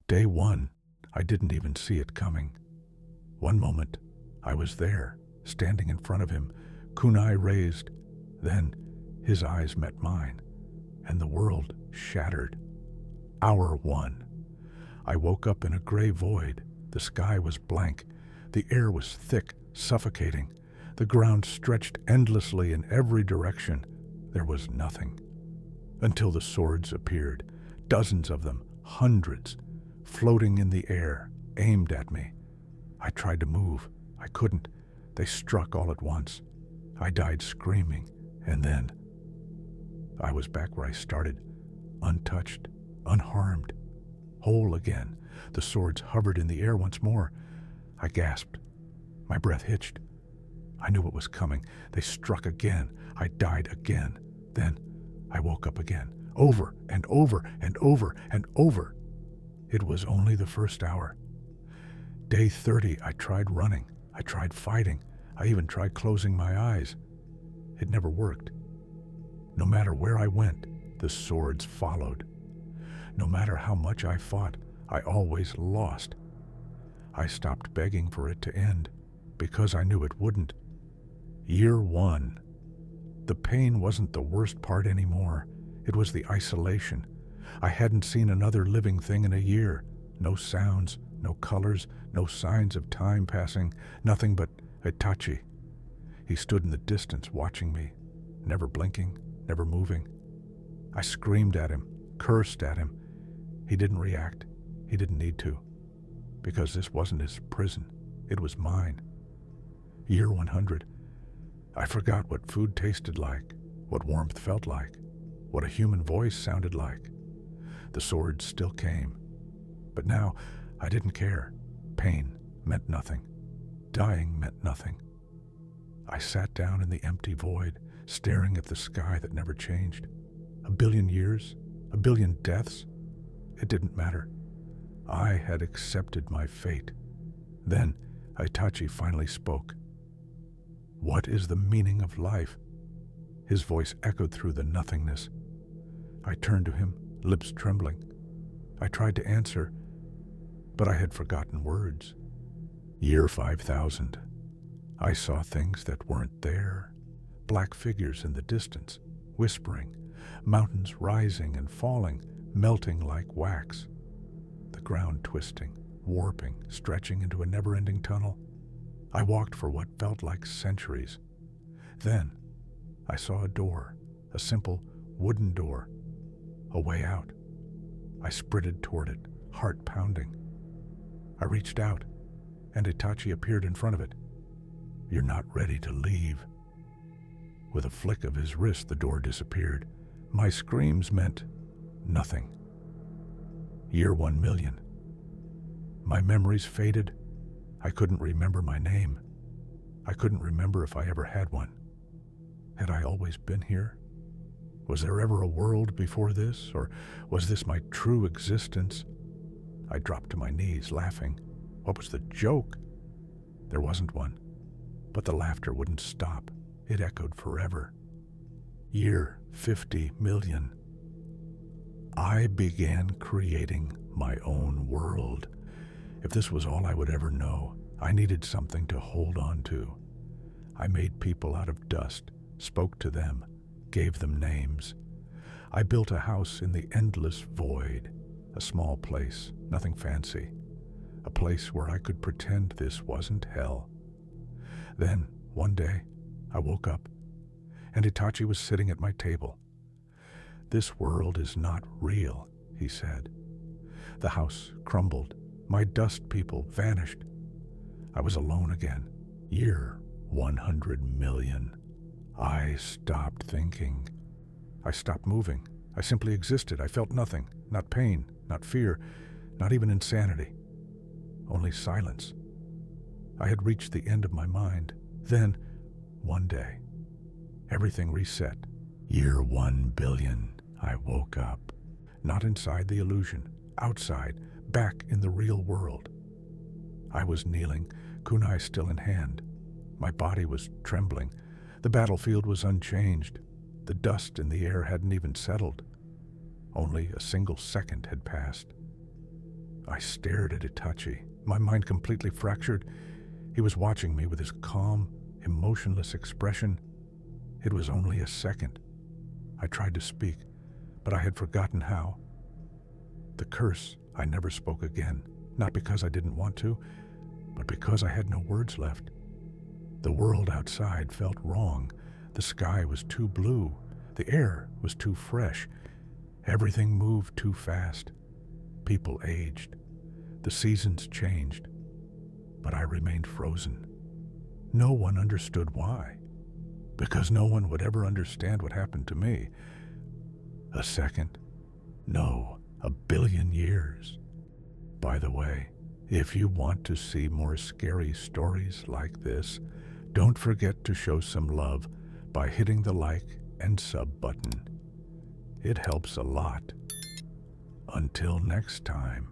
Day one, I didn't even see it coming. One moment, I was there, standing in front of him, kunai raised. Then, his eyes met mine, and the world shattered. Hour one. I woke up in a gray void. The sky was blank. The air was thick, suffocating. The ground stretched endlessly in every direction. There was nothing. Until the swords appeared, dozens of them, hundreds, floating in the air, aimed at me. I tried to move. I couldn't. They struck all at once. I died screaming, and then I was back where I started, untouched, unharmed, whole again. The swords hovered in the air once more. I gasped. My breath hitched. I knew what was coming. They struck again. I died again. Then I woke up again, over and over and over and over. It was only the first hour. Day 30, I tried running. I tried fighting. I even tried closing my eyes. It never worked. No matter where I went, the swords followed. No matter how much I fought, I always lost. I stopped begging for it to end because I knew it wouldn't. Year one. The pain wasn't the worst part anymore. It was the isolation. I hadn't seen another living thing in a year. No sounds, no colors, no signs of time passing, nothing but Itachi. He stood in the distance watching me, never blinking, never moving. I screamed at him, cursed at him. He didn't react. He didn't need to, because this wasn't his prison. It was mine. Year 100. I forgot what food tasted like, what warmth felt like, what a human voice sounded like. The swords still came, but now I didn't care. Pain meant nothing. Dying meant nothing. I sat down in the empty void, staring at the sky that never changed. 1 billion years, 1 billion deaths. It didn't matter. I had accepted my fate. Then Itachi finally spoke. What is the meaning of life? His voice echoed through the nothingness. I turned to him, lips trembling. I tried to answer, but I had forgotten words. Year 5000. I saw things that weren't there. Black figures in the distance, whispering, mountains rising and falling, melting like wax. The ground twisting, warping, stretching into a never-ending tunnel. I walked for what felt like centuries. Then I saw a door, a simple wooden door, a way out. I sprinted toward it, heart pounding. I reached out, and Itachi appeared in front of it. You're not ready to leave. With a flick of his wrist, the door disappeared. My screams meant nothing. Year 1 million. My memories faded. I couldn't remember my name. I couldn't remember if I ever had one. Had I always been here? Was there ever a world before this, or was this my true existence? I dropped to my knees, laughing. What was the joke? There wasn't one, but the laughter wouldn't stop. It echoed forever. Year 50 million. I began creating my own world. If this was all I would ever know, I needed something to hold on to. I made people out of dust, spoke to them, gave them names. I built a house in the endless void, a small place, nothing fancy, a place where I could pretend this wasn't hell. Then, one day, I woke up, and Itachi was sitting at my table. This world is not real, he said. The house crumbled. My dust people vanished. I was alone again. Year 100 million. I stopped thinking. I stopped moving. I simply existed. I felt nothing. Not pain, not fear, not even insanity. Only silence. I had reached the end of my mind. Then, one day, everything reset. Year 1 billion. I woke up. Not inside the illusion. Outside. Back in the real world. I was kneeling, kunai still in hand. My body was trembling. The battlefield was unchanged. The dust in the air hadn't even settled. Only a single second had passed. I stared at Itachi, my mind completely fractured. He was watching me with his calm, emotionless expression. It was only a second. I tried to speak, but I had forgotten how. The curse, I never spoke again, not because I didn't want to, but because I had no words left. The world outside felt wrong. The sky was too blue. The air was too fresh. Everything moved too fast. People aged. The seasons changed. But I remained frozen. No one understood why. Because no one would ever understand what happened to me. A second? No, 1,000,000,000 years. By the way, if you want to see more scary stories like this, don't forget to show some love by hitting the like and sub button. It helps a lot. Until next time.